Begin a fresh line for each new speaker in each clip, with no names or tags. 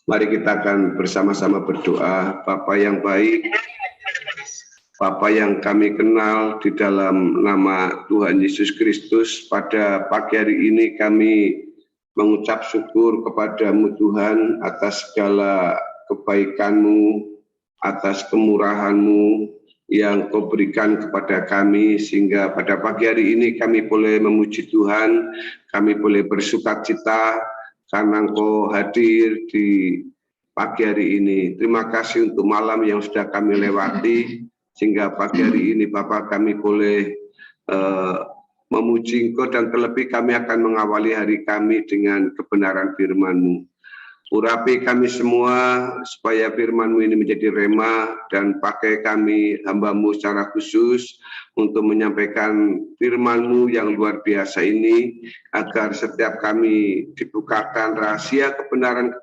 Mari kita akan bersama-sama berdoa. Bapa yang baik, Bapa yang kami kenal di dalam nama Tuhan Yesus Kristus, pada pagi hari ini kami mengucap syukur kepadamu Tuhan atas segala kebaikan-Mu, atas kemurahan-Mu yang Kau berikan kepada kami, sehingga pada pagi hari ini kami boleh memuji Tuhan, kami boleh bersukacita karena Engkau hadir di pagi hari ini. Terima kasih untuk malam yang sudah kami lewati, sehingga pagi hari ini Bapak kami boleh memuji Engkau, dan terlebih kami akan mengawali hari kami dengan kebenaran firman-Mu. Urapi kami semua supaya firman-Mu ini menjadi rema, dan pakai kami hamba-Mu secara khusus untuk menyampaikan firman-Mu yang luar biasa ini, agar setiap kami dibukakan rahasia kebenaran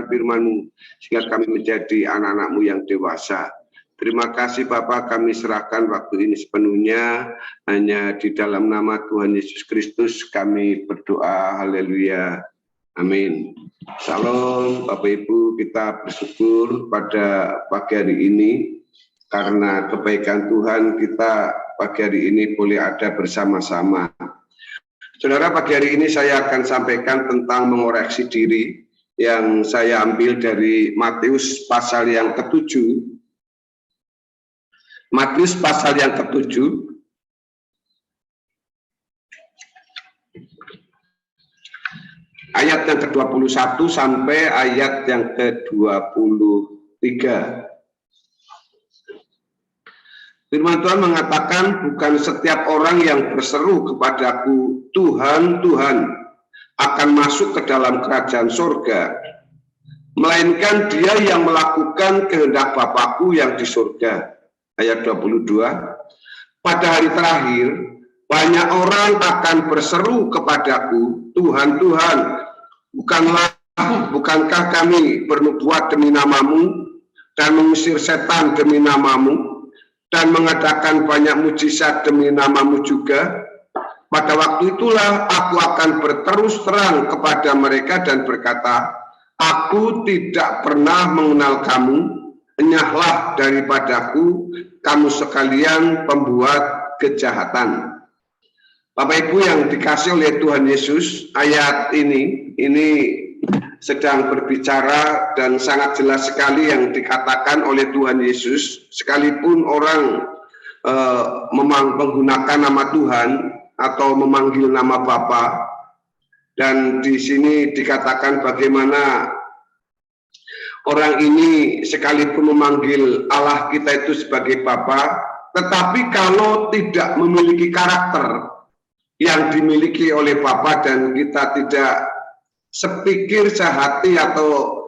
firman-Mu, sehingga kami menjadi anak-anak-Mu yang dewasa. Terima kasih Bapak, kami serahkan waktu ini sepenuhnya hanya di dalam nama Tuhan Yesus Kristus kami berdoa. Haleluya. Amin. Salam Bapak Ibu, kita bersyukur pada pagi hari ini karena kebaikan Tuhan kita pagi hari ini boleh ada bersama-sama. Saudara, pagi hari ini saya akan sampaikan tentang mengoreksi diri yang saya ambil dari Matius pasal yang ke-7. Matius pasal yang ke-7 ayat yang ke-21 sampai ayat yang ke-23. Firman Tuhan mengatakan, bukan setiap orang yang berseru kepadaku, Tuhan, Tuhan, akan masuk ke dalam kerajaan surga, melainkan dia yang melakukan kehendak Bapakku yang di surga. Ayat 22, pada hari terakhir, banyak orang akan berseru kepadaku, Tuhan, Tuhan, bukankah kami bernubuat demi namamu, dan mengusir setan demi namamu, dan mengadakan banyak mujizat demi namamu juga? Pada waktu itulah aku akan berterus terang kepada mereka dan berkata, aku tidak pernah mengenal kamu, enyahlah daripadaku, kamu sekalian pembuat kejahatan. Bapak Ibu yang dikasih oleh Tuhan Yesus, ayat ini sedang berbicara dan sangat jelas sekali yang dikatakan oleh Tuhan Yesus, sekalipun orang menggunakan nama Tuhan atau memanggil nama Bapa, dan di sini dikatakan bagaimana orang ini sekalipun memanggil Allah kita itu sebagai Bapa, tetapi kalau tidak memiliki karakter yang dimiliki oleh Bapa, dan kita tidak sepikir, sehati, atau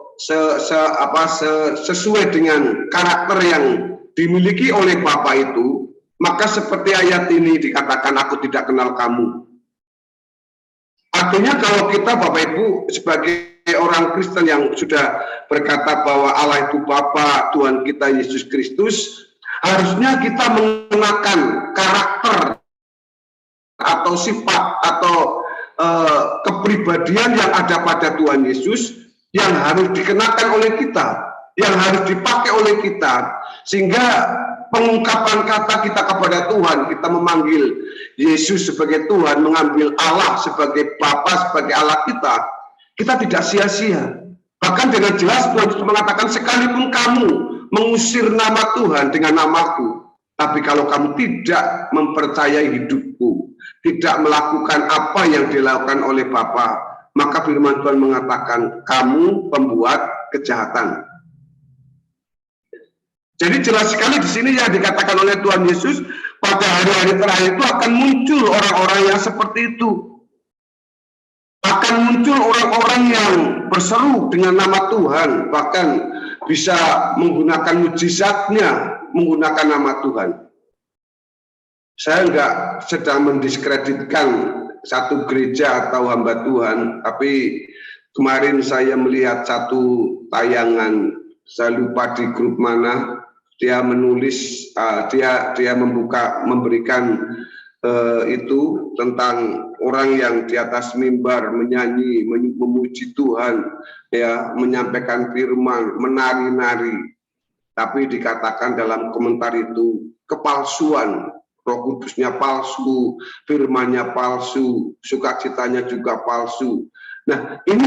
sesuai dengan karakter yang dimiliki oleh Bapa itu, maka seperti ayat ini dikatakan, aku tidak kenal kamu. Artinya kalau kita Bapak Ibu sebagai orang Kristen yang sudah berkata bahwa Allah itu Bapa Tuhan kita Yesus Kristus, harusnya kita mengenakan karakter atau sifat atau kepribadian yang ada pada Tuhan Yesus, yang harus dikenakan oleh kita, yang harus dipakai oleh kita, sehingga pengungkapan kata kita kepada Tuhan, kita memanggil Yesus sebagai Tuhan, mengambil Allah sebagai Bapa, sebagai Allah kita tidak sia-sia. Bahkan dengan jelas Tuhan Yesus mengatakan, sekalipun kamu mengusir nama Tuhan dengan namaku, tapi kalau kamu tidak mempercayai hidupku, tidak melakukan apa yang dilakukan oleh Bapa, maka firman Tuhan mengatakan, kamu pembuat kejahatan. Jadi jelas sekali di sini yang dikatakan oleh Tuhan Yesus, pada hari-hari terakhir itu akan muncul orang-orang yang seperti itu. Akan muncul orang-orang yang berseru dengan nama Tuhan, bahkan bisa menggunakan mujizatnya, menggunakan nama Tuhan. Saya enggak sedang mendiskreditkan satu gereja atau hamba Tuhan, tapi kemarin saya melihat satu tayangan, saya lupa di grup mana, dia menulis, dia memberikan itu tentang orang yang di atas mimbar menyanyi, memuji Tuhan, ya, menyampaikan firman, menari-nari. Tapi dikatakan dalam komentar itu kepalsuan, Roh Kudusnya palsu, firman-nya palsu, sukacitanya juga palsu. Nah, ini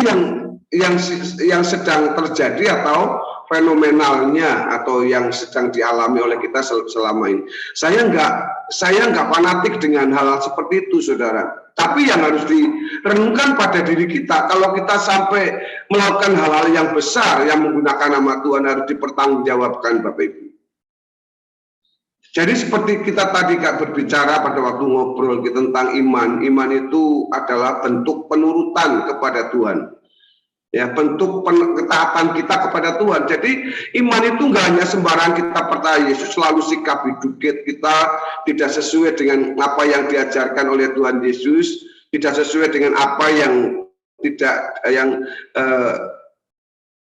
yang sedang terjadi atau fenomenalnya atau yang sedang dialami oleh kita selama ini. Saya nggak fanatik dengan hal seperti itu, saudara. Tapi yang harus direnungkan pada diri kita, kalau kita sampai melakukan hal-hal yang besar yang menggunakan nama Tuhan harus dipertanggungjawabkan, Bapak Ibu. Jadi seperti kita tadi Kak berbicara pada waktu ngobrol tentang iman. Iman itu adalah bentuk penurutan kepada Tuhan. Ya, bentuk ketaatan kita kepada Tuhan. Jadi iman itu nggak hanya sembarang kita percaya Yesus, selalu sikap hidup kita tidak sesuai dengan apa yang diajarkan oleh Tuhan Yesus, tidak sesuai dengan apa yang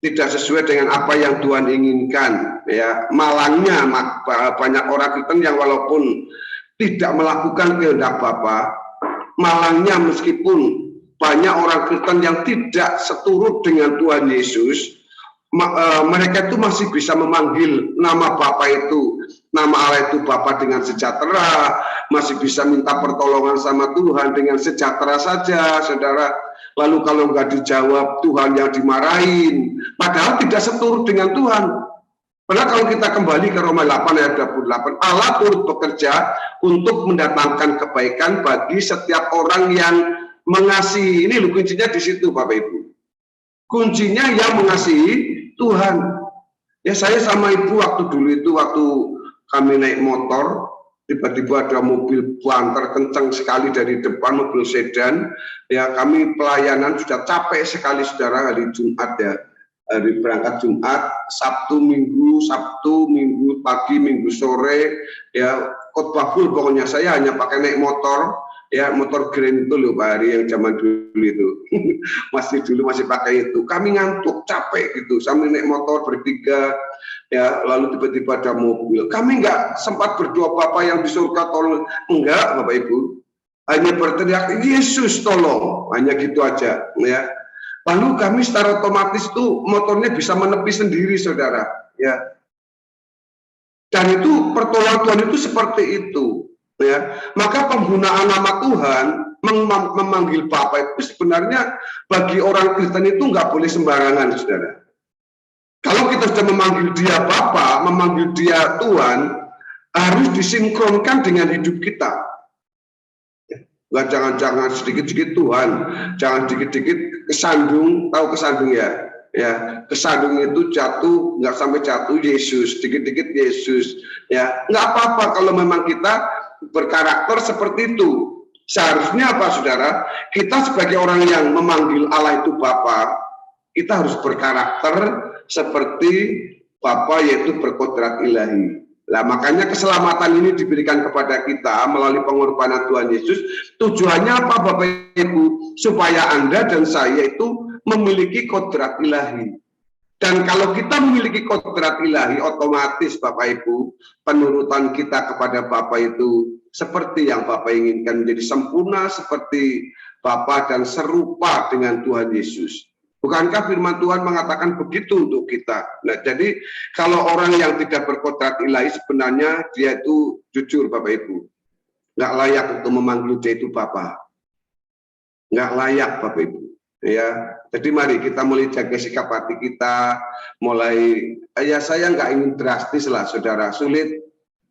tidak sesuai dengan apa yang Tuhan inginkan. Ya, malangnya banyak orang Kristen yang walaupun tidak melakukan kehendak Bapa, malangnya meskipun banyak orang Kristen yang tidak seturut dengan Tuhan Yesus, mereka itu masih bisa memanggil nama Bapa itu, nama Allah itu Bapa dengan sejahtera, masih bisa minta pertolongan sama Tuhan dengan sejahtera saja, saudara. Lalu kalau nggak dijawab, Tuhan yang dimarahin, padahal tidak seturut dengan Tuhan. Padahal kalau kita kembali ke Roma 8 ayat 28, Allah turut bekerja untuk mendatangkan kebaikan bagi setiap orang yang mengasihi. Ini loh kuncinya di situ, Bapak Ibu. Kuncinya yang mengasihi Tuhan. Ya, saya sama Ibu waktu kami naik motor, tiba-tiba ada mobil banter kencang sekali dari depan, mobil sedan. Ya, kami pelayanan sudah capek sekali, saudara, hari Jumat ya. Hari berangkat Jumat, Sabtu, Minggu pagi, Minggu sore, ya khotbah full pokoknya. Saya hanya pakai naik motor, ya motor Grand itu loh Pak Hari yang zaman dulu itu. masih pakai itu. Kami ngantuk, capek gitu, sambil naik motor bertiga, ya lalu tiba-tiba ada mobil. Kami nggak sempat berdoa Bapak yang di surga tolong, enggak Bapak Ibu. Hanya berteriak Yesus tolong, hanya gitu aja, ya. Lalu kami secara otomatis tuh motornya bisa menepi sendiri, saudara. Ya. Dan itu pertolongan Tuhan itu seperti itu. Ya. Maka penggunaan nama Tuhan memanggil Bapa itu sebenarnya bagi orang Kristen itu nggak boleh sembarangan, saudara. Kalau kita sudah memanggil Dia Bapa, memanggil Dia Tuhan, harus disinkronkan dengan hidup kita. Nggak jangan sedikit-sedikit Tuhan, jangan dikit-dikit kesandung, tahu kesandung ya? Ya, kesandung itu jatuh, nggak sampai jatuh Yesus, dikit-dikit Yesus, ya nggak apa-apa kalau memang kita berkarakter seperti itu. Seharusnya apa, saudara? Kita sebagai orang yang memanggil Allah itu Bapa, kita harus berkarakter seperti Bapa, yaitu berkodrat ilahi. Nah, makanya keselamatan ini diberikan kepada kita melalui pengorbanan Tuhan Yesus. Tujuannya apa, Bapak Ibu? Supaya Anda dan saya itu memiliki kodrat ilahi. Dan kalau kita memiliki kodrat ilahi, otomatis Bapak Ibu, penurutan kita kepada Bapa itu seperti yang Bapak inginkan, menjadi sempurna seperti Bapa dan serupa dengan Tuhan Yesus. Bukankah firman Tuhan mengatakan begitu untuk kita? Nah, jadi kalau orang yang tidak berkodrat ilahi sebenarnya dia itu jujur Bapak Ibu, nggak layak untuk memanggil dia itu Bapa, nggak layak Bapak Ibu. Ya, jadi mari kita mulai jaga sikap hati kita, mulai ya saya nggak ingin drastis lah, saudara, sulit,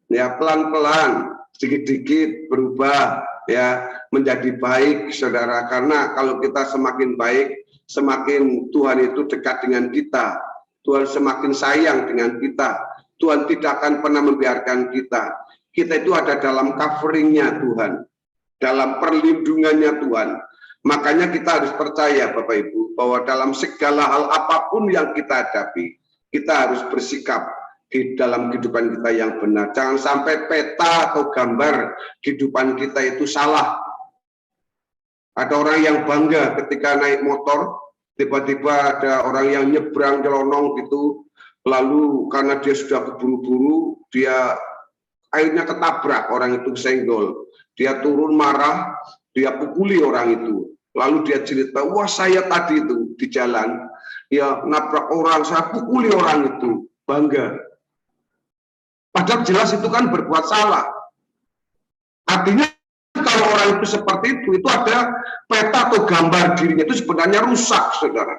ya pelan-pelan, sedikit-sedikit berubah, ya menjadi baik, saudara. Karena kalau kita semakin baik, semakin Tuhan itu dekat dengan kita, Tuhan semakin sayang dengan kita, Tuhan tidak akan pernah membiarkan kita. Kita itu ada dalam covering-nya Tuhan, dalam perlindungannya Tuhan. Makanya kita harus percaya Bapak Ibu, bahwa dalam segala hal apapun yang kita hadapi, kita harus bersikap di dalam kehidupan kita yang benar. Jangan sampai peta atau gambar kehidupan kita itu salah. Ada orang yang bangga ketika naik motor, tiba-tiba ada orang yang nyebrang nyelonong gitu, lalu karena dia sudah keburu-buru, dia akhirnya ketabrak, orang itu senggol. dia turun marah, dia pukuli orang itu. Lalu dia cerita, wah saya tadi itu di jalan, ya nabrak orang, saya pukuli orang itu, bangga. Padahal jelas itu kan berbuat salah. Artinya kalau orang itu seperti itu ada peta atau gambar dirinya itu sebenarnya rusak, saudara.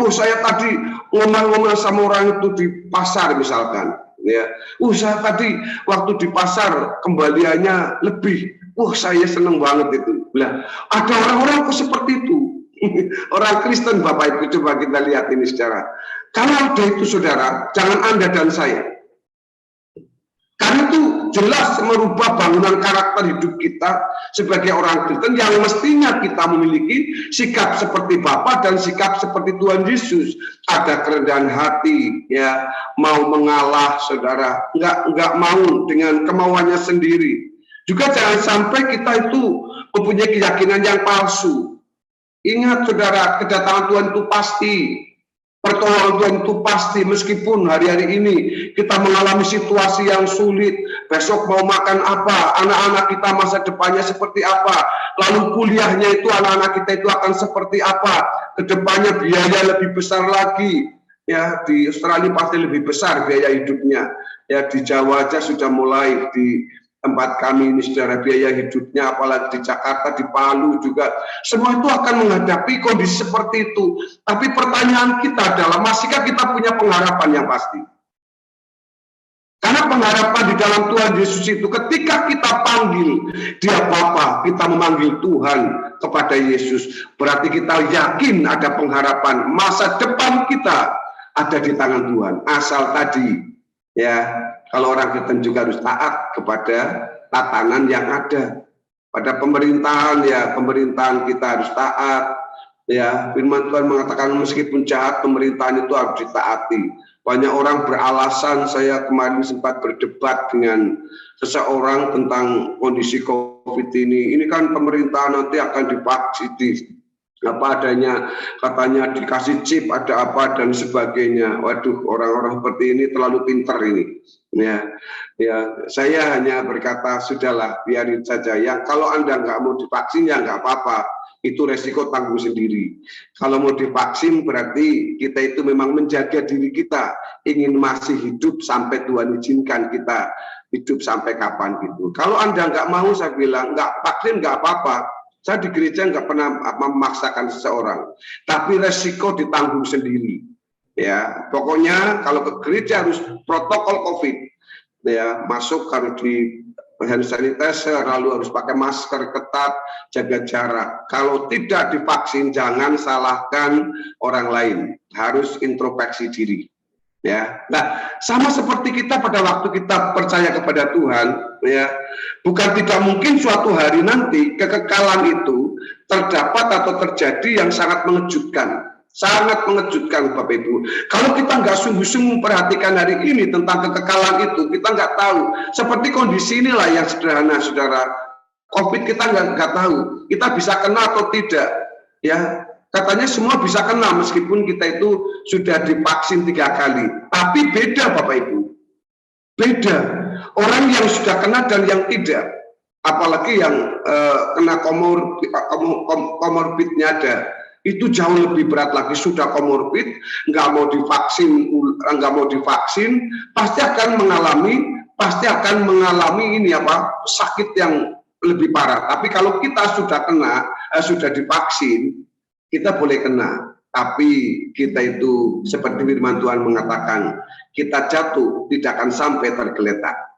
Oh saya tadi ngomong-ngomong sama orang itu di pasar misalkan, ya. Saya tadi waktu di pasar kembaliannya lebih. Saya seneng banget itu. Nah, ada orang-orang kok seperti itu. Orang Kristen Bapak Ibu, coba kita lihat ini secara. Kalau ada itu saudara, jangan Anda dan saya. Karena itu jelas merubah bangunan karakter hidup kita sebagai orang Kristen yang mestinya kita memiliki sikap seperti Bapa dan sikap seperti Tuhan Yesus. Ada kerendahan hati, ya, mau mengalah, saudara, nggak mau dengan kemauannya sendiri. Juga jangan sampai kita itu mempunyai keyakinan yang palsu. Ingat, saudara, kedatangan Tuhan itu pasti. Pertolongan Tuhan itu pasti, meskipun hari-hari ini kita mengalami situasi yang sulit, besok mau makan apa, anak-anak kita masa depannya seperti apa, lalu kuliahnya itu anak-anak kita itu akan seperti apa, kedepannya biaya lebih besar lagi, ya di Australia pasti lebih besar biaya hidupnya, ya di Jawa aja sudah mulai di tempat kami ini saudara biaya hidupnya, apalagi di Jakarta, di Palu juga, semua itu akan menghadapi kondisi seperti itu. Tapi pertanyaan kita adalah, masihkah kita punya pengharapan yang pasti? Karena pengharapan di dalam Tuhan Yesus itu, ketika kita panggil Dia Bapa, kita memanggil Tuhan kepada Yesus, berarti kita yakin ada pengharapan, masa depan kita ada di tangan Tuhan. Asal tadi, ya, kalau orang Kristen juga harus taat kepada tatanan yang ada. Pada pemerintahan, ya, pemerintahan kita harus taat. Ya, firman Tuhan mengatakan meskipun jahat, pemerintahan itu harus ditaati. Banyak orang beralasan, saya kemarin sempat berdebat dengan seseorang tentang kondisi COVID ini. Ini kan pemerintahan nanti akan divaksin, apa adanya, katanya dikasih chip, ada apa dan sebagainya. Waduh, orang-orang seperti ini terlalu pintar ini. Ya, saya hanya berkata sudahlah, biarin saja. Yang kalau Anda nggak mau divaksin ya nggak apa-apa, itu resiko tanggung sendiri. Kalau mau divaksin berarti kita itu memang menjaga diri kita, ingin masih hidup sampai Tuhan izinkan kita hidup sampai kapan gitu. Kalau Anda nggak mau, saya bilang nggak vaksin nggak apa-apa. Saya di gereja nggak pernah memaksakan seseorang, tapi resiko ditanggung sendiri. Ya, pokoknya kalau ke gereja harus protokol COVID. Ya, masuk harus di hand sanitizer, lalu harus pakai masker ketat, jaga jarak. Kalau tidak divaksin, jangan salahkan orang lain, harus introspeksi diri. Ya, nah sama seperti kita pada waktu kita percaya kepada Tuhan, ya, bukan tidak mungkin suatu hari nanti kekekalan itu terdapat atau terjadi yang sangat mengejutkan Bapak Ibu. Kalau kita nggak sungguh-sungguh memperhatikan hari ini tentang kekekalan itu, kita nggak tahu. Seperti kondisi inilah yang sederhana, saudara. COVID kita nggak tahu, kita bisa kena atau tidak, ya. Katanya semua bisa kena meskipun kita itu sudah divaksin 3 kali. Tapi beda Bapak Ibu. Beda. Orang yang sudah kena dan yang tidak. Apalagi yang kena komorbidnya ada. Itu jauh lebih berat lagi, sudah komorbid, nggak mau divaksin, pasti akan mengalami ini apa, sakit yang lebih parah. Tapi kalau kita sudah kena, sudah divaksin, kita boleh kena, tapi kita itu seperti firman Tuhan mengatakan, kita jatuh tidak akan sampai tergeletak.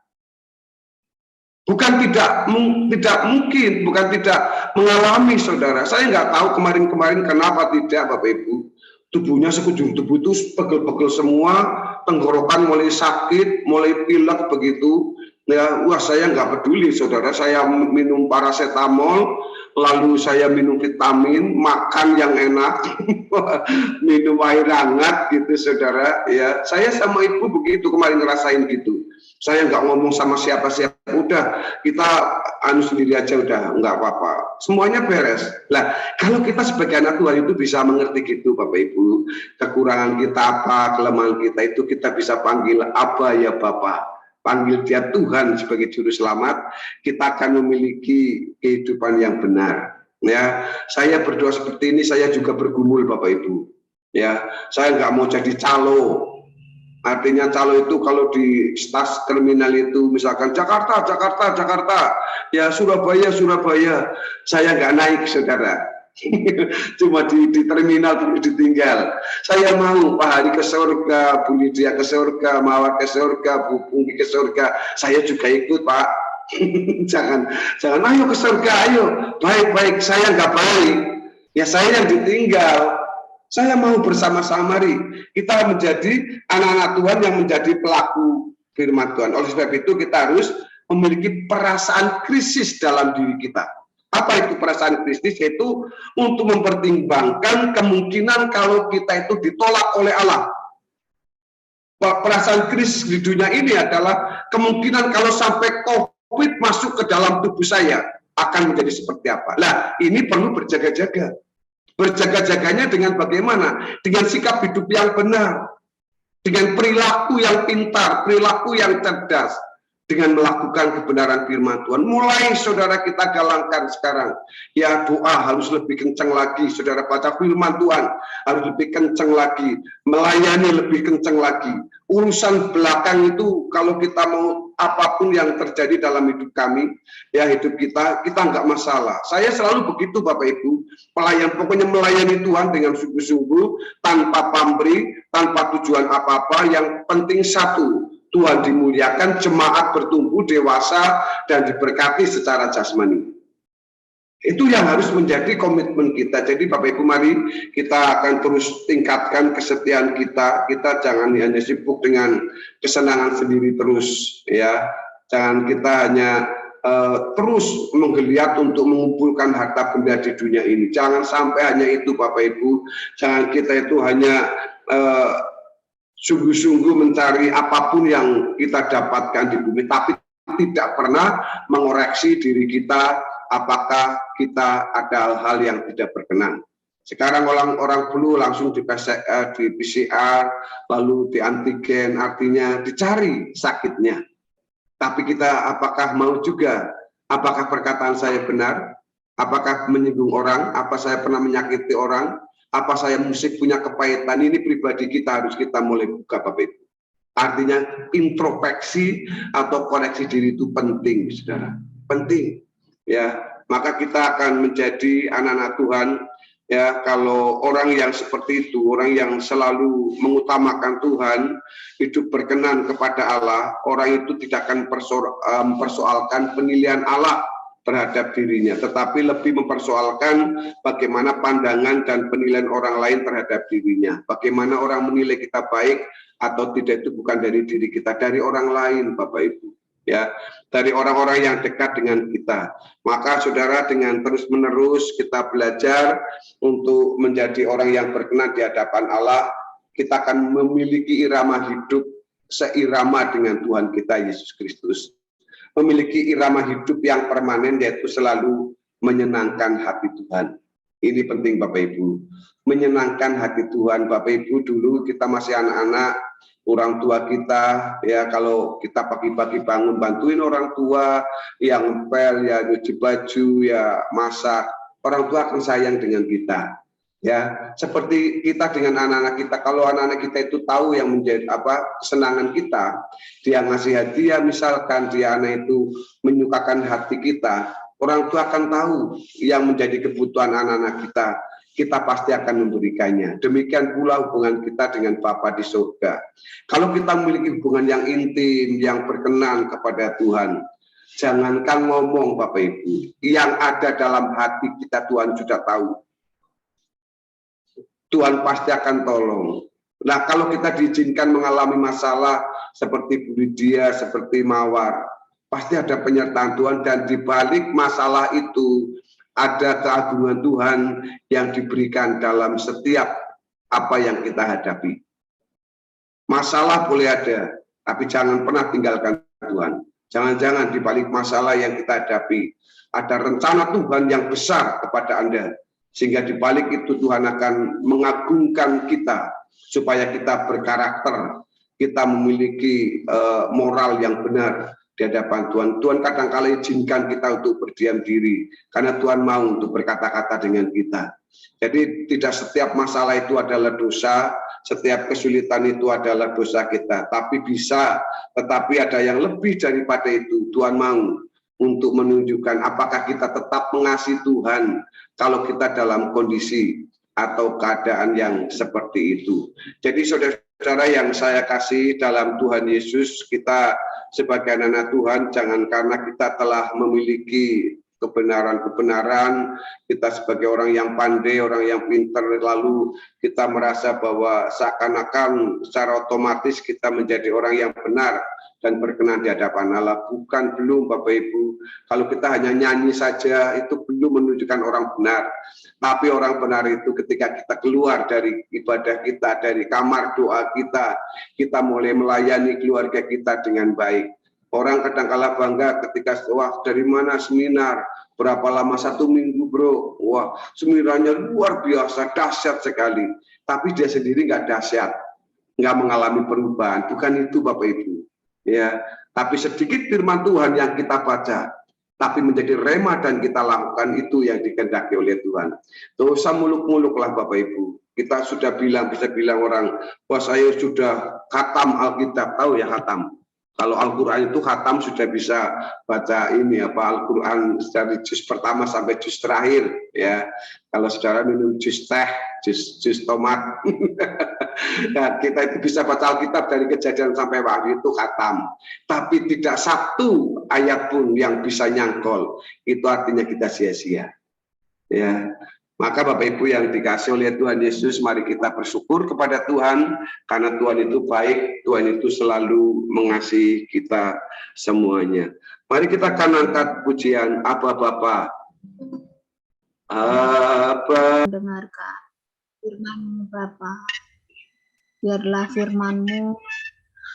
Bukan tidak mungkin, bukan tidak mengalami, saudara. Saya nggak tahu kemarin-kemarin kenapa tidak, Bapak Ibu. Tubuhnya sekujur tubuh itu pegel-pegel semua, tenggorokan mulai sakit, mulai pilek begitu. Ya, wah saya nggak peduli, saudara. Saya minum paracetamol, lalu saya minum vitamin, makan yang enak, minum air hangat gitu, saudara. Ya, saya sama ibu begitu kemarin ngerasain gitu. Saya nggak ngomong sama siapa-siapa, udah kita sendiri aja, udah nggak apa-apa, semuanya beres. Lah, kalau kita sebagai anak Tuhan itu bisa mengerti gitu, Bapak Ibu, kekurangan kita apa, kelemahan kita itu kita bisa panggil Abba ya Bapak. panggil dia Tuhan sebagai juru selamat, kita akan memiliki kehidupan yang benar. Ya, saya berdoa seperti ini, saya juga bergumul Bapak Ibu. Ya, saya nggak mau jadi calo. Artinya calo itu kalau di stasiun terminal itu misalkan Jakarta, Jakarta, Jakarta, ya Surabaya, Surabaya, saya nggak naik saudara. Cuma di terminal terus ditinggal. Saya mau Pak Hari ke surga, Bu Lydia ke surga, Mawar ke surga, Bu Pungki ke surga. Saya juga ikut Pak. jangan ayo ke surga, ayo. Baik, saya nggak baik. Ya saya yang ditinggal. Saya mau bersama-sama mari kita menjadi anak-anak Tuhan yang menjadi pelaku firman Tuhan. Oleh sebab itu kita harus memiliki perasaan krisis dalam diri kita. Apa itu perasaan krisis? Yaitu untuk mempertimbangkan kemungkinan kalau kita itu ditolak oleh Allah. Perasaan krisis di dunia ini adalah kemungkinan kalau sampai COVID masuk ke dalam tubuh saya akan menjadi seperti apa. Nah, ini perlu berjaga-jaga. Berjaga-jaganya dengan bagaimana? Dengan sikap hidup yang benar, dengan perilaku yang pintar, perilaku yang cerdas, dengan melakukan kebenaran firman Tuhan. Mulai saudara kita galangkan sekarang, ya doa harus lebih kencang lagi, saudara baca firman Tuhan harus lebih kencang lagi, melayani lebih kencang lagi. Urusan belakang itu kalau kita mau apapun yang terjadi dalam hidup kami, ya hidup kita nggak masalah. Saya selalu begitu Bapak Ibu, pokoknya melayani Tuhan dengan sungguh-sungguh, tanpa pamrih, tanpa tujuan apa-apa, yang penting satu, Tuhan dimuliakan, jemaat bertumbuh, dewasa, dan diberkati secara jasmani. Itu yang harus menjadi komitmen kita. Jadi Bapak Ibu mari kita akan terus tingkatkan kesetiaan kita. Kita jangan hanya sibuk dengan kesenangan sendiri terus, ya. Jangan kita hanya terus menggeliat untuk mengumpulkan harta benda di dunia ini. Jangan sampai hanya itu Bapak Ibu. Jangan kita itu hanya sungguh-sungguh mencari apapun yang kita dapatkan di bumi, tapi tidak pernah mengoreksi diri kita, apakah kita ada hal-hal yang tidak berkenan. Sekarang orang dulu langsung di PCR, lalu di antigen, artinya dicari sakitnya. Tapi kita apakah mau juga? Apakah perkataan saya benar? Apakah menyinggung orang? Apa saya pernah menyakiti orang? Apa saya musik punya kepahitan? Ini pribadi kita harus kita mulai buka Bapak Ibu. Artinya introspeksi atau koreksi diri itu penting, saudara. Penting. Ya, maka kita akan menjadi anak-anak Tuhan. Ya, kalau orang yang seperti itu, orang yang selalu mengutamakan Tuhan, hidup berkenan kepada Allah, orang itu tidak akan mempersoalkan penilaian Allah terhadap dirinya, tetapi lebih mempersoalkan bagaimana pandangan dan penilaian orang lain terhadap dirinya. Bagaimana orang menilai kita baik atau tidak itu bukan dari diri kita, dari orang lain, Bapak Ibu. Ya, dari orang-orang yang dekat dengan kita. Maka saudara, dengan terus-menerus kita belajar untuk menjadi orang yang berkenan di hadapan Allah, kita akan memiliki irama hidup seirama dengan Tuhan kita Yesus Kristus. Memiliki irama hidup yang permanen, yaitu selalu menyenangkan hati Tuhan. Ini penting Bapak Ibu. Menyenangkan hati Tuhan. Bapak Ibu, dulu kita masih anak-anak, orang tua kita, ya kalau kita pagi-pagi bangun bantuin orang tua yang ngepel, ya nyuci baju, ya masak, orang tua akan sayang dengan kita. Ya, seperti kita dengan anak-anak kita, kalau anak-anak kita itu tahu yang menjadi kesenangan kita, dia ngasih hadiah misalkan, dia anak itu menyukakan hati kita, orang tua akan tahu yang menjadi kebutuhan anak-anak kita pasti akan memberikannya. Demikian pula hubungan kita dengan Bapa di surga. Kalau kita memiliki hubungan yang intim, yang berkenan kepada Tuhan, jangankan ngomong Bapak Ibu, yang ada dalam hati kita Tuhan sudah tahu. Tuhan pasti akan tolong. Nah, kalau kita diizinkan mengalami masalah seperti Bu Lydia, seperti Mawar, pasti ada penyertaan Tuhan, dan di balik masalah itu ada keagungan Tuhan yang diberikan dalam setiap apa yang kita hadapi. Masalah boleh ada, tapi jangan pernah tinggalkan Tuhan. Jangan-jangan di balik masalah yang kita hadapi ada rencana Tuhan yang besar kepada Anda, sehingga di balik itu Tuhan akan mengagungkan kita supaya kita berkarakter, kita memiliki moral yang benar di hadapan Tuhan. Tuhan kadang-kala izinkan kita untuk berdiam diri karena Tuhan mau untuk berkata-kata dengan kita. Jadi tidak setiap masalah itu adalah dosa, setiap kesulitan itu adalah dosa kita. Tetapi ada yang lebih daripada itu. Tuhan mau untuk menunjukkan apakah kita tetap mengasihi Tuhan kalau kita dalam kondisi atau keadaan yang seperti itu. Jadi saudara-saudara yang saya kasih dalam Tuhan Yesus, kita sebagai anak Tuhan, jangan karena kita telah memiliki kebenaran-kebenaran, kita sebagai orang yang pandai, orang yang pintar, lalu kita merasa bahwa seakan-akan secara otomatis kita menjadi orang yang benar dan berkenan di hadapan Allah. Belum Bapak Ibu. Kalau kita hanya nyanyi saja, itu belum menunjukkan orang benar. Tapi orang benar itu ketika kita keluar dari ibadah kita, dari kamar doa kita mulai melayani keluarga kita dengan baik. Orang kadang-kala bangga ketika, wah dari mana seminar, berapa lama, 1 minggu bro, wah seminarnya luar biasa, dahsyat sekali. Tapi dia sendiri nggak dahsyat, nggak mengalami perubahan. Bukan itu Bapak Ibu. Ya, tapi sedikit firman Tuhan yang kita baca, tapi menjadi rema dan kita lakukan, itu yang dikehendaki oleh Tuhan. Tidak usah muluk-muluklah Bapak Ibu. Kita sudah bisa bilang orang, wah saya sudah khatam Alkitab, tahu ya khatam. Kalau Al-Quran itu khatam sudah bisa baca Al-Quran dari juz pertama sampai juz terakhir ya. Kalau saudara minum juz teh, juz tomat, nah, kita itu bisa baca Alkitab dari Kejadian sampai Wahyu itu khatam. Tapi tidak satu ayat pun yang bisa nyangkol, itu artinya kita sia-sia. Ya. Maka Bapak Ibu yang dikasih oleh Tuhan Yesus, mari kita bersyukur kepada Tuhan, karena Tuhan itu baik, Tuhan itu selalu mengasihi kita semuanya. Mari kita akan angkat pujian Aba Bapa.
Dengarkan firman-Mu Bapa. Biarlah firman-Mu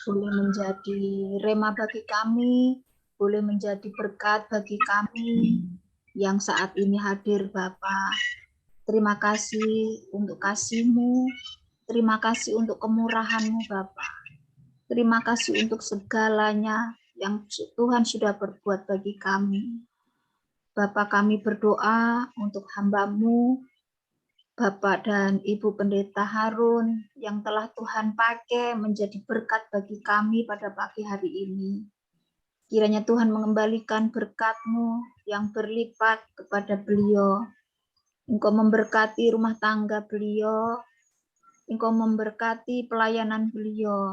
boleh menjadi rema bagi kami, boleh menjadi berkat bagi kami yang saat ini hadir Bapa. Terima kasih untuk kasih-Mu, terima kasih untuk kemurahan-Mu Bapa. Terima kasih untuk segalanya yang Tuhan sudah berbuat bagi kami. Bapa, kami berdoa untuk hamba-Mu, Bapak dan Ibu Pendeta Harun yang telah Tuhan pakai menjadi berkat bagi kami pada pagi hari ini. Kiranya Tuhan mengembalikan berkat-Mu yang berlipat kepada beliau. Engkau memberkati rumah tangga beliau, Engkau memberkati pelayanan beliau,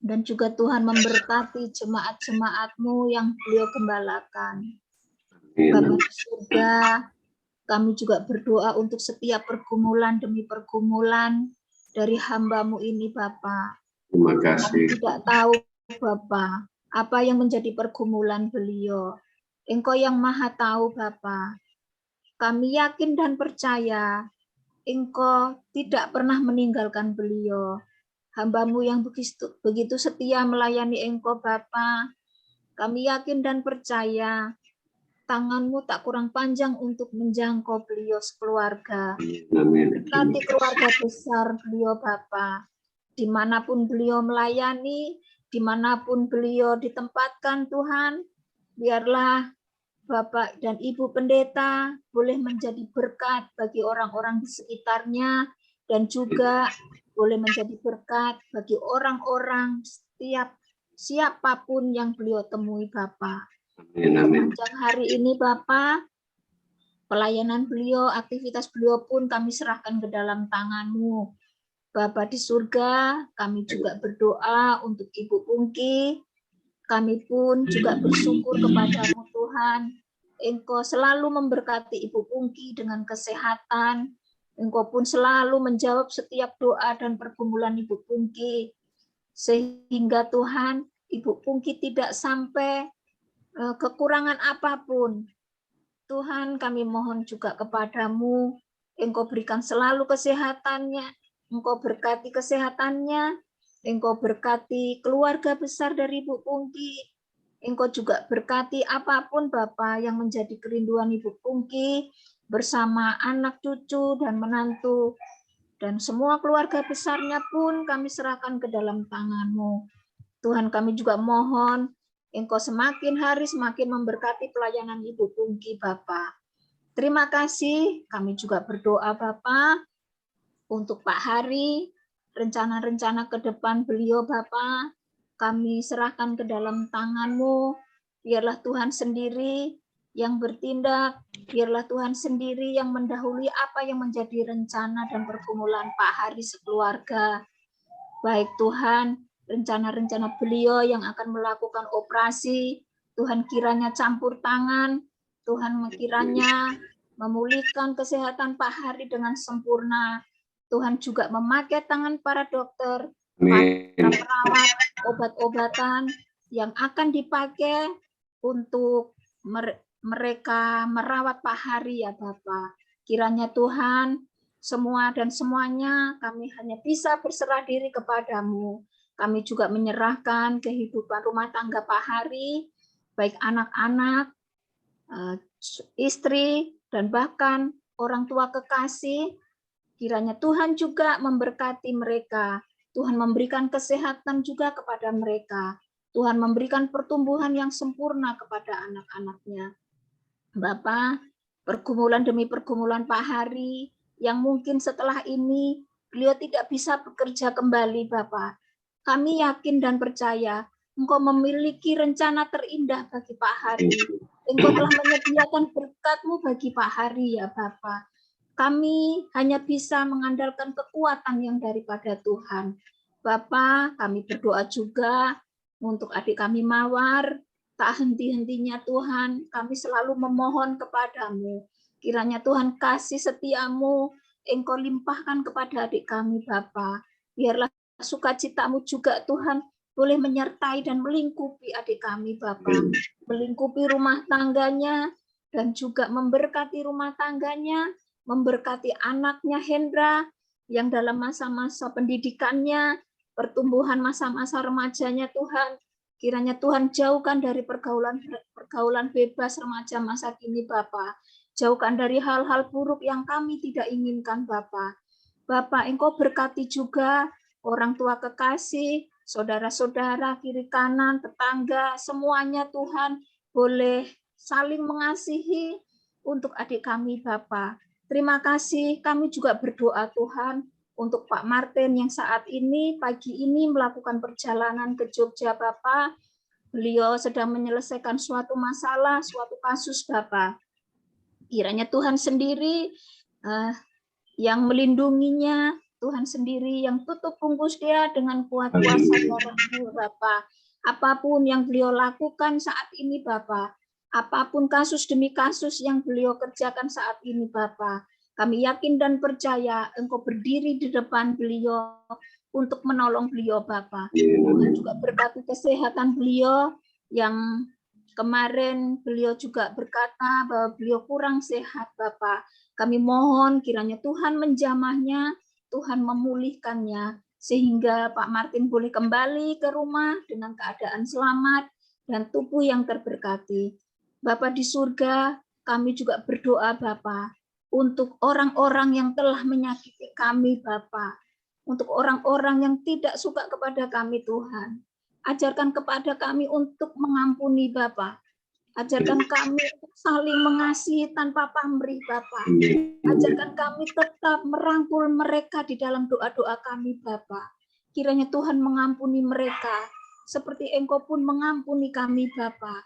dan juga Tuhan memberkati jemaat-jemaat-Mu yang beliau gembalakan. Bapa di surga, kami juga berdoa untuk setiap pergumulan demi pergumulan dari hamba-Mu ini Bapa.
Terima kasih.
Kami tidak tahu Bapa, apa yang menjadi pergumulan beliau. Engkau yang maha tahu Bapa. Kami yakin dan percaya Engkau tidak pernah meninggalkan beliau. Hamba-Mu yang begitu setia melayani Engkau Bapa. Kami yakin dan percaya tangan-Mu tak kurang panjang untuk menjangkau beliau sekeluarga. Berkati keluarga besar beliau Bapa. Dimanapun beliau melayani, dimanapun beliau ditempatkan Tuhan, biarlah Bapak dan Ibu Pendeta boleh menjadi berkat bagi orang-orang di sekitarnya, dan juga boleh menjadi berkat bagi orang-orang siapapun yang beliau temui Bapak. Sepanjang hari ini Bapak, pelayanan beliau, aktivitas beliau pun kami serahkan ke dalam tangan-Mu. Bapa di surga, kami juga berdoa untuk Ibu Pungki. Kami pun juga bersyukur kepada-Mu Tuhan. Engkau selalu memberkati Ibu Pungki dengan kesehatan. Engkau pun selalu menjawab setiap doa dan pergumulan Ibu Pungki. Sehingga Tuhan, Ibu Pungki tidak sampai kekurangan apapun. Tuhan, kami mohon juga kepada-Mu, Engkau berikan selalu kesehatannya, Engkau berkati kesehatannya, Engkau berkati keluarga besar dari Ibu Pungki, Engkau juga berkati apapun Bapa yang menjadi kerinduan Ibu Pungki bersama anak cucu dan menantu. dan semua keluarga besarnya pun kami serahkan ke dalam tangan-Mu. Tuhan, kami juga mohon Engkau semakin hari semakin memberkati pelayanan Ibu Pungki, Bapa. Terima kasih, kami juga berdoa Bapa untuk Pak Hari, rencana-rencana ke depan beliau Bapa, kami serahkan ke dalam tangan-Mu. Biarlah Tuhan sendiri yang bertindak, biarlah Tuhan sendiri yang mendahului apa yang menjadi rencana dan pergumulan Pak Hari sekeluarga. Baik Tuhan, rencana-rencana beliau yang akan melakukan operasi, Tuhan kiranya campur tangan, Tuhan kiranya memulihkan kesehatan Pak Hari dengan sempurna. Tuhan juga memakai tangan para dokter, para perawat, obat-obatan yang akan dipakai untuk mereka merawat Pak Hari ya Bapak. Kiranya Tuhan, semua dan semuanya kami hanya bisa berserah diri kepadamu. Kami juga menyerahkan kehidupan rumah tangga Pak Hari, baik anak-anak, istri, dan bahkan orang tua kekasih. Kiranya Tuhan juga memberkati mereka. Tuhan memberikan kesehatan juga kepada mereka. Tuhan memberikan pertumbuhan yang sempurna kepada anak-anaknya. Bapak, pergumulan demi pergumulan Pak Hari, yang mungkin setelah ini beliau tidak bisa bekerja kembali, Bapak. Kami yakin dan percaya Engkau memiliki rencana terindah bagi Pak Hari. Engkau telah menyediakan berkat-Mu bagi Pak Hari ya Bapak. Kami hanya bisa mengandalkan kekuatan yang daripada Tuhan. Bapak, kami berdoa juga untuk adik kami Mawar. Tak henti-hentinya Tuhan, kami selalu memohon kepadamu. Kiranya Tuhan kasih setiamu, Engkau limpahkan kepada adik kami Bapa. Biarlah sukacitamu juga Tuhan boleh menyertai dan melingkupi adik kami Bapa. Melingkupi rumah tangganya dan juga memberkati rumah tangganya, memberkati anaknya Hendra yang dalam masa-masa pendidikannya, pertumbuhan masa-masa remajanya Tuhan. Kiranya Tuhan jauhkan dari pergaulan bebas remaja masa kini Bapa. Jauhkan dari hal-hal buruk yang kami tidak inginkan Bapa. Bapa, Engkau berkati juga orang tua kekasih, saudara-saudara, kiri kanan, tetangga, semuanya Tuhan boleh saling mengasihi untuk adik kami Bapa. Terima kasih, kami juga berdoa Tuhan untuk Pak Martin yang saat ini, pagi ini melakukan perjalanan ke Jogja, Bapak. Beliau sedang menyelesaikan suatu masalah, suatu kasus, Bapak. Kiranya Tuhan sendiri yang melindunginya, Tuhan sendiri yang tutup bungkus dia dengan kuat kuasa darah-Mu, Bapak. Apapun yang beliau lakukan saat ini, Bapak. Apapun kasus demi kasus yang beliau kerjakan saat ini, Bapak. Kami yakin dan percaya Engkau berdiri di depan beliau untuk menolong beliau, Bapak. Tuhan juga berkati kesehatan beliau yang kemarin beliau juga berkata bahwa beliau kurang sehat, Bapak. Kami mohon kiranya Tuhan menjamahnya, Tuhan memulihkannya, sehingga Pak Martin boleh kembali ke rumah dengan keadaan selamat dan tubuh yang terberkati. Bapak di surga, kami juga berdoa Bapak, untuk orang-orang yang telah menyakiti kami Bapa, untuk orang-orang yang tidak suka kepada kami Tuhan. Ajarkan kepada kami untuk mengampuni Bapa. Ajarkan kami untuk saling mengasihi tanpa pamrih Bapa. Ajarkan kami tetap merangkul mereka di dalam doa-doa kami Bapa. Kiranya Tuhan mengampuni mereka, seperti Engkau pun mengampuni kami Bapa.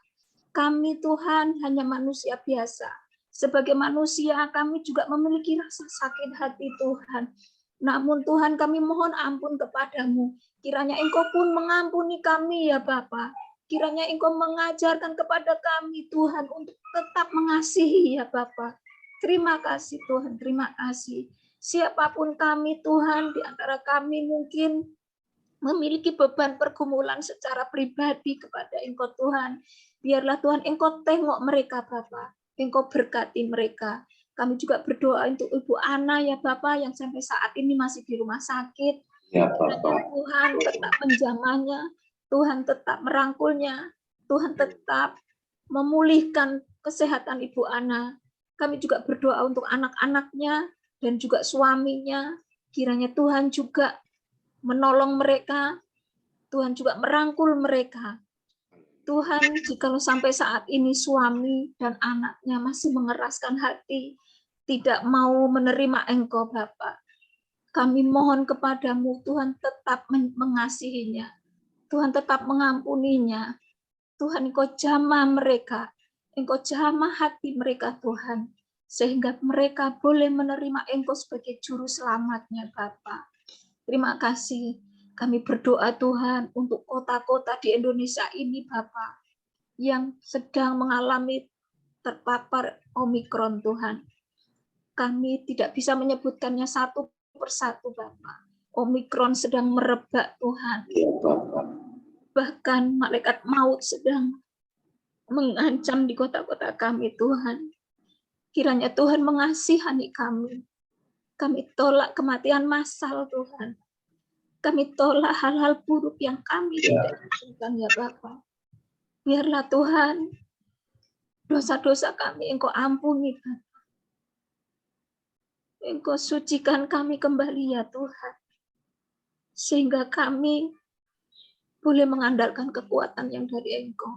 Kami Tuhan hanya manusia biasa. Sebagai manusia kami juga memiliki rasa sakit hati Tuhan. Namun Tuhan kami mohon ampun kepadamu. Kiranya Engkau pun mengampuni kami ya Bapa. Kiranya Engkau mengajarkan kepada kami Tuhan untuk tetap mengasihi ya Bapa. Terima kasih Tuhan, terima kasih. Siapapun kami Tuhan, di antara kami mungkin memiliki beban pergumulan secara pribadi kepada Engkau Tuhan. Biarlah Tuhan Engkau tengok mereka Bapa. Engkau berkati mereka. Kami juga berdoa untuk Ibu Ana ya Bapak yang sampai saat ini masih di rumah sakit. Ya Bapak. Tuhan tetap menjamahnya, Tuhan tetap merangkulnya, Tuhan tetap memulihkan kesehatan Ibu Ana. Kami juga berdoa untuk anak-anaknya dan juga suaminya. Kiranya Tuhan juga menolong mereka, Tuhan juga merangkul mereka. Tuhan, jikalau sampai saat ini suami dan anaknya masih mengeraskan hati, tidak mau menerima Engkau Bapa, kami mohon kepadamu, Tuhan tetap mengasihinya, Tuhan tetap mengampuninya. Tuhan, Engkau jamah mereka, Engkau jamah hati mereka Tuhan, sehingga mereka boleh menerima Engkau sebagai juru selamatnya Bapa. Terima kasih. Kami berdoa Tuhan untuk kota-kota di Indonesia ini Bapa, yang sedang mengalami terpapar Omikron Tuhan. Kami tidak bisa menyebutkannya satu persatu Bapa. Omikron sedang merebak Tuhan. Bahkan malaikat maut sedang mengancam di kota-kota kami Tuhan. Kiranya Tuhan mengasihani kami. Kami tolak kematian massal Tuhan. Kami tolak hal-hal buruk yang kami tidak inginkan ya Bapa. Biarlah Tuhan, dosa-dosa kami Engkau ampuni Bapa. Engkau sucikan kami kembali ya Tuhan. Sehingga kami boleh mengandalkan kekuatan yang dari Engkau.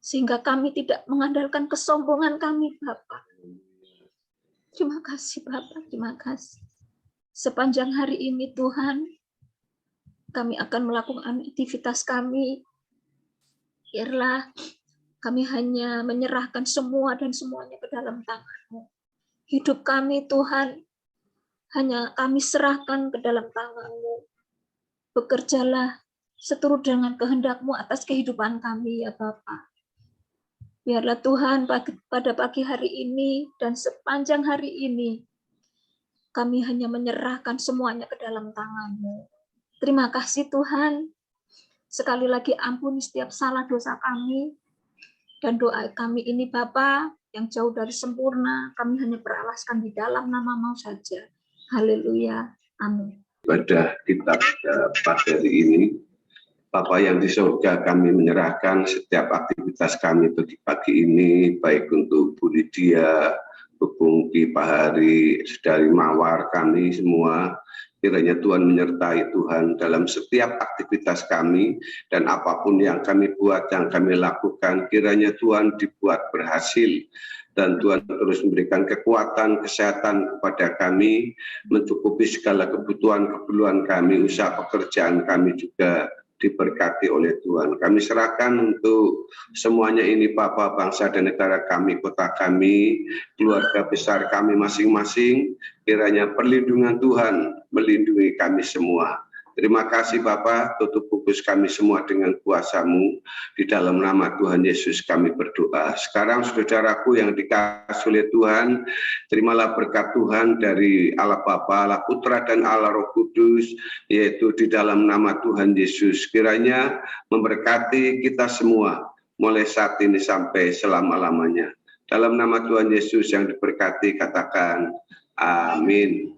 Sehingga kami tidak mengandalkan kesombongan kami Bapa. Terima kasih Bapa, terima kasih. Sepanjang hari ini Tuhan, kami akan melakukan aktivitas kami. Biarlah kami hanya menyerahkan semua dan semuanya ke dalam tangan-Mu. Hidup kami Tuhan, hanya kami serahkan ke dalam tangan-Mu. Bekerjalah seturut dengan kehendak-Mu atas kehidupan kami ya Bapa. Biarlah Tuhan pada pagi hari ini dan sepanjang hari ini, kami hanya menyerahkan semuanya ke dalam tangan-Mu. Terima kasih Tuhan. Sekali lagi ampuni setiap salah dosa kami. Dan doa kami ini Bapa yang jauh dari sempurna, kami hanya beralaskan di dalam nama-Mu saja. Haleluya. Amin.
Pada kita pada hari ini, Bapa yang di surga, kami menyerahkan setiap aktivitas kami itu di pagi ini, baik untuk Bu Lydia, Bu Pungki, Pak Hari, Saudari Mawar, kami semua. Kiranya Tuhan menyertai Tuhan dalam setiap aktivitas kami dan apapun yang kami buat, yang kami lakukan, kiranya Tuhan dibuat berhasil. Dan Tuhan terus memberikan kekuatan, kesehatan kepada kami, mencukupi segala kebutuhan kami, usaha pekerjaan kami juga diberkati oleh Tuhan. Kami serahkan untuk semuanya ini Bapa, bangsa dan negara kami, kota kami, keluarga besar kami masing-masing. Kiranya perlindungan Tuhan melindungi kami semua. Terima kasih Bapa, tutup fokus kami semua dengan kuasa-Mu. Di dalam nama Tuhan Yesus kami berdoa. Sekarang saudaraku yang dikasihi oleh Tuhan, terimalah berkat Tuhan dari Allah Bapa, Allah Putra dan Allah Roh Kudus, yaitu di dalam nama Tuhan Yesus. Kiranya memberkati kita semua, mulai saat ini sampai selama-lamanya. Dalam nama Tuhan Yesus yang diberkati, katakan amin.